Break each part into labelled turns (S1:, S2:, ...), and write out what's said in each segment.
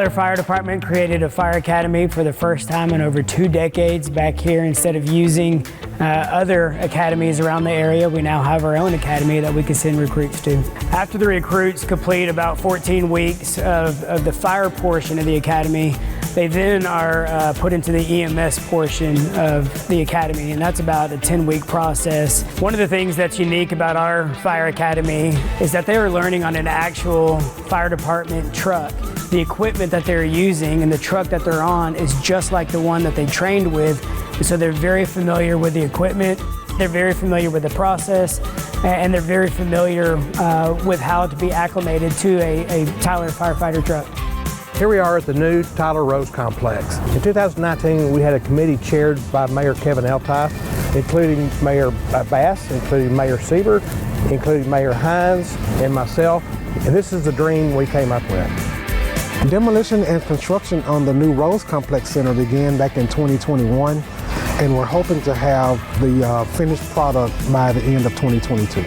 S1: Tyler Fire Department created a fire academy for the first time in over 2 decades back here. Instead of using other academies around the area, we now have our own academy that we can send recruits to. After the recruits complete about 14 weeks of the fire portion of the academy, they then are put into the EMS portion of the academy, and that's about a 10-week process. One of the things that's unique about our fire academy is that they are learning on an actual fire department truck. The equipment that they're using and the truck that they're on is just like the one that they trained with, and so they're very familiar with the equipment, they're very familiar with the process, and they're very familiar with how to be acclimated to a Tyler firefighter truck.
S2: Here we are at the new Tyler Rose Complex. In 2019, we had a committee chaired by Mayor Kevin Elti, including Mayor Bass, including Mayor Sieber, including Mayor Hines, and myself. And this is the dream we came up with.
S3: Demolition and construction on the new Rose Complex Center began back in 2021, and we're hoping to have the finished product by the end of 2022.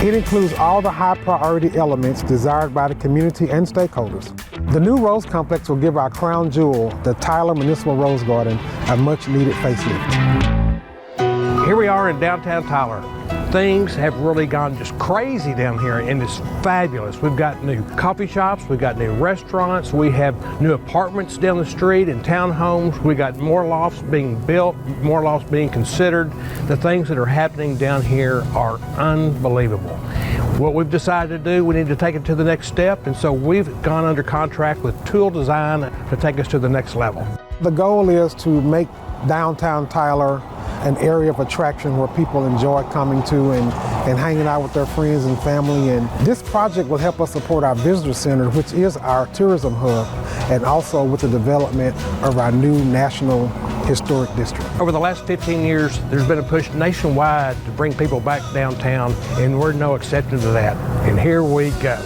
S3: It includes all the high priority elements desired by the community and stakeholders. The new Rose Complex will give our crown jewel, the Tyler Municipal Rose Garden, a much needed facelift.
S2: Here we are in downtown Tyler. Things have really gone just crazy down here, and it's fabulous. We've got new coffee shops, we've got new restaurants, we have new apartments down the street and townhomes. We got more lofts being built, more lofts being considered. The things that are happening down here are unbelievable. What we've decided to do, we need to take it to the next step, and so we've gone under contract with Tool Design to take us to the next level.
S3: The goal is to make downtown Tyler an area of attraction where people enjoy coming to and hanging out with their friends and family. And this project will help us support our visitor center, which is our tourism hub, and also with the development of our new National Historic District.
S2: Over the last 15 years, there's been a push nationwide to bring people back downtown, and we're no exception to that. And here we go.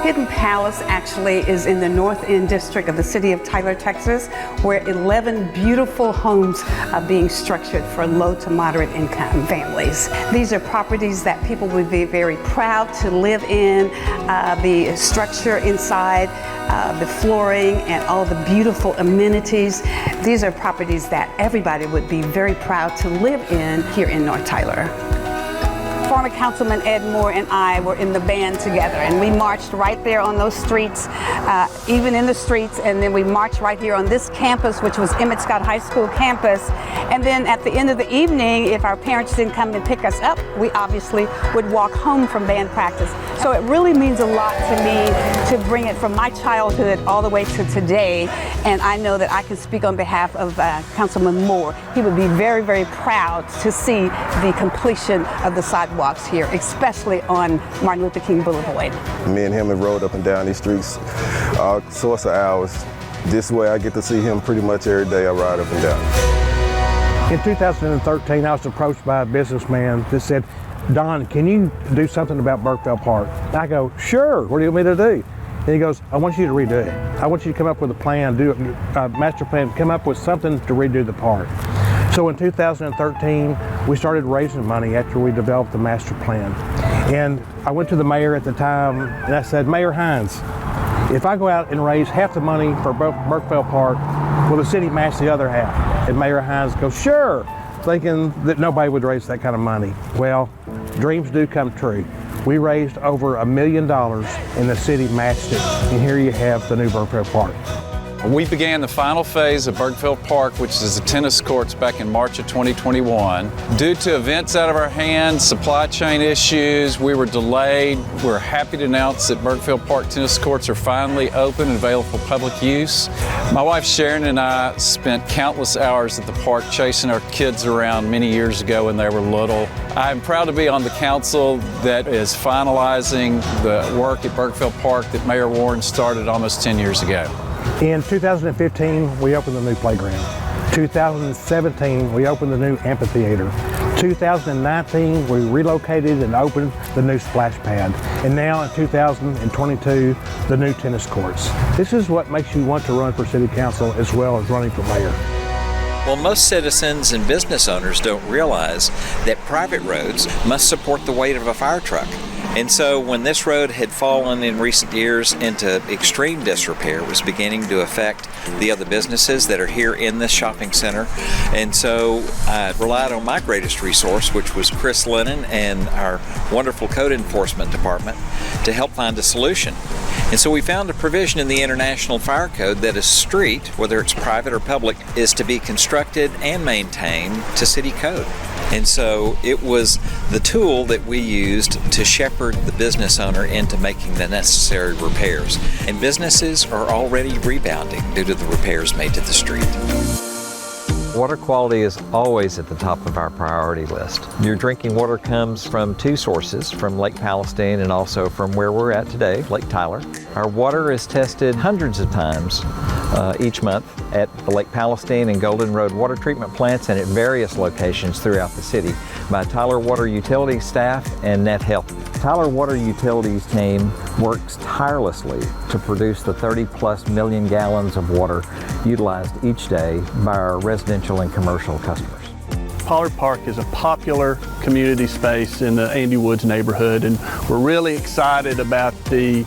S4: Hidden Palace actually is in the North End district of the city of Tyler, Texas, where 11 beautiful homes are being structured for low to moderate income families. These are properties that people would be very proud to live in. The structure inside, the flooring, and all the beautiful amenities. These are properties that everybody would be very proud to live in here in North Tyler. Former Councilman Ed Moore and I were in the band together, and we marched right there on those streets, even in the streets, and then we marched right here on this campus, which was Emmett Scott High School campus. And then at the end of the evening, if our parents didn't come and pick us up, we obviously would walk home from band practice. So it really means a lot to me to bring it from my childhood all the way to today, and I know that I can speak on behalf of Councilman Moore. He would be very, very proud to see the completion of the sidewalks here, especially on Martin Luther King Boulevard.
S5: Me and him have rode up and down these streets all sorts of hours. This way I get to see him pretty much every day I ride up and down.
S2: In 2013, I was approached by a businessman that said, "Don, can you do something about BERGFELD Park?" I go, "Sure, what do you want me to do?" And he goes, "I want you to redo it. I want you to come up with a plan, do a master plan, come up with something to redo the park." So in 2013, we started raising money after we developed the master plan. And I went to the mayor at the time and I said, "Mayor Hines, if I go out and raise half the money for BERGFELD Park, will the city match the other half?" And Mayor Hines goes, "Sure," thinking that nobody would raise that kind of money. Well, dreams do come true. We raised over $1 million and the city matched it. And here you have the new BERGFELD Park.
S6: We began the final phase of BERGFELD Park, which is the tennis courts, back in March of 2021. Due to events out of our hands, supply chain issues, we were delayed. We're happy to announce that BERGFELD Park tennis courts are finally open and available for public use. My wife Sharon and I spent countless hours at the park chasing our kids around many years ago when they were little. I'm proud to be on the council that is finalizing the work at BERGFELD Park that Mayor Warren started almost 10 years ago.
S2: In 2015, we opened the new playground. 2017, we opened the new amphitheater. 2019, we relocated and opened the new splash pad. And now in 2022, the new tennis courts. This is what makes you want to run for city council as well as running for mayor.
S7: Well, most citizens and business owners don't realize that private roads must support the weight of a fire truck. And so when this road had fallen in recent years into extreme disrepair, it was beginning to affect the other businesses that are here in this shopping center. And so I relied on my greatest resource, which was Chris Lennon and our wonderful code enforcement department, to help find a solution. And so we found a provision in the International Fire Code that a street, whether it's private or public, is to be constructed and maintained to city code. And so it was the tool that we used to shepherd the business owner into making the necessary repairs. And businesses are already rebounding due to the repairs made to the street.
S8: Water quality is always at the top of our priority list. Your drinking water comes from two sources, from Lake Palestine and also from where we're at today, Lake Tyler. Our water is tested hundreds of times each month at the Lake Palestine and Golden Road water treatment plants and at various locations throughout the city by Tyler Water Utilities staff and Net Health. Tyler Water Utilities team works tirelessly to produce the 30+ million gallons of water utilized each day by our residential and commercial customers.
S9: Pollard Park is a popular community space in the Andy Woods neighborhood, and we're really excited about the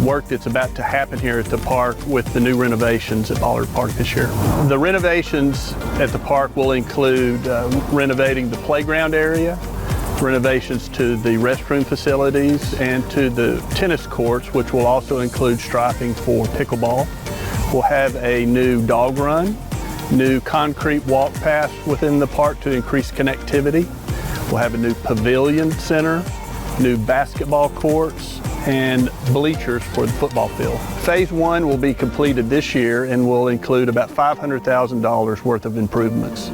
S9: work that's about to happen here at the park with the new renovations at Pollard Park this year. The renovations at the park will include renovating the playground area, renovations to the restroom facilities, and to the tennis courts, which will also include striping for pickleball. We'll have a new dog run, new concrete walk paths within the park to increase connectivity. We'll have a new pavilion center, new basketball courts, and bleachers for the football field. Phase 1 will be completed this year and will include about $500,000 worth of improvements.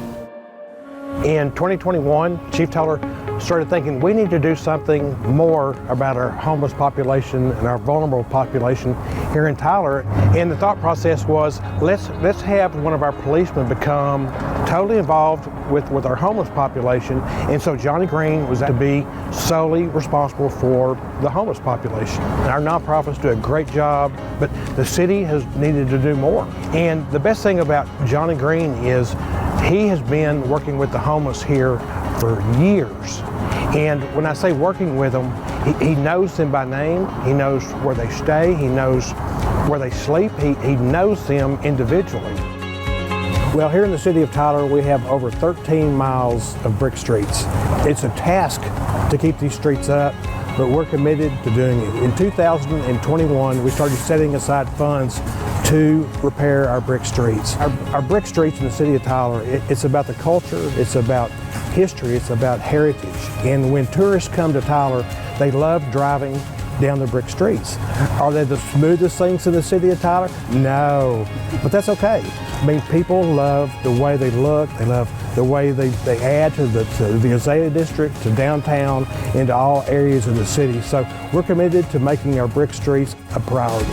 S2: In 2021, Chief Tyler started thinking we need to do something more about our homeless population and our vulnerable population here in Tyler. And the thought process was, let's have one of our policemen become totally involved with our homeless population. And so Johnny Green was to be solely responsible for the homeless population. Our nonprofits do a great job, but the city has needed to do more. And the best thing about Johnny Green is he has been working with the homeless here for years. And when I say working with them, he knows them by name, he knows where they stay, he knows where they sleep, he knows them individually. Well, here in the city of Tyler, we have over 13 miles of brick streets. It's a task to keep these streets up, but we're committed to doing it. In 2021, we started setting aside funds to repair our brick streets. Our brick streets in the city of Tyler, it's about the culture, it's about history, it's about heritage. And when tourists come to Tyler, they love driving down the brick streets. Are they the smoothest things in the city of Tyler? No, but that's okay. I mean, people love the way they look, they love the way they add to the Azalea District, to downtown, and to all areas of the city. So we're committed to making our brick streets a priority.